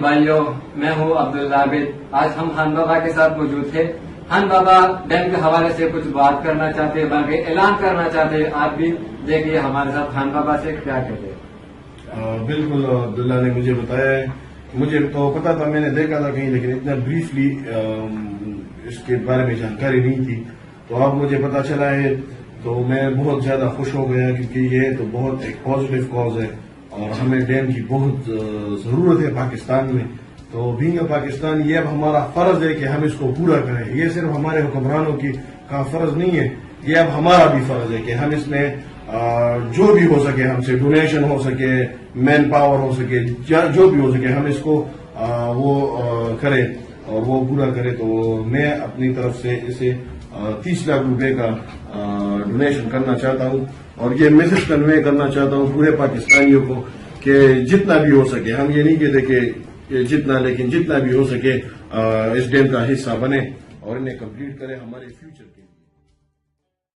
بھائیوں، میں ہوں عبداللہ عابد۔ آج ہم خان بابا کے ساتھ موجود تھے۔ خان بابا ڈیم کے حوالے سے کچھ بات کرنا چاہتے، بلکہ اعلان کرنا چاہتے۔ آپ بھی دیکھیے ہمارے ساتھ خان بابا سے کیا کہتے ہیں۔ بالکل عبداللہ نے مجھے بتایا ہے، مجھے تو پتا تھا، میں نے دیکھا تھا کہیں، لیکن اتنا بریفلی اس کے بارے میں جانکاری نہیں تھی، تو اب مجھے پتا چلا ہے تو میں بہت زیادہ خوش ہو گیا، کیونکہ یہ تو بہت ایک پازیٹیو کاز ہے اور ہمیں ڈیم کی بہت ضرورت ہے پاکستان میں۔ تو بینگ پاکستان یہ اب ہمارا فرض ہے کہ ہم اس کو پورا کریں۔ یہ صرف ہمارے حکمرانوں کا فرض نہیں ہے، یہ اب ہمارا بھی فرض ہے کہ ہم اس میں جو بھی ہو سکے، ہم سے ڈونیشن ہو سکے، مین پاور ہو سکے، جو بھی ہو سکے، ہم اس کو وہ کریں اور وہ پورا کرے۔ تو میں اپنی طرف سے اسے 30 لاکھ روپے کا ڈونیشن کرنا چاہتا ہوں اور یہ میسج کنوے کرنا چاہتا ہوں پورے پاکستانیوں کو کہ جتنا بھی ہو سکے، ہم یہ نہیں کہتے کہ جتنا، لیکن جتنا بھی ہو سکے اس ڈیم کا حصہ بنے اور انہیں کمپلیٹ کرے ہمارے فیوچر کے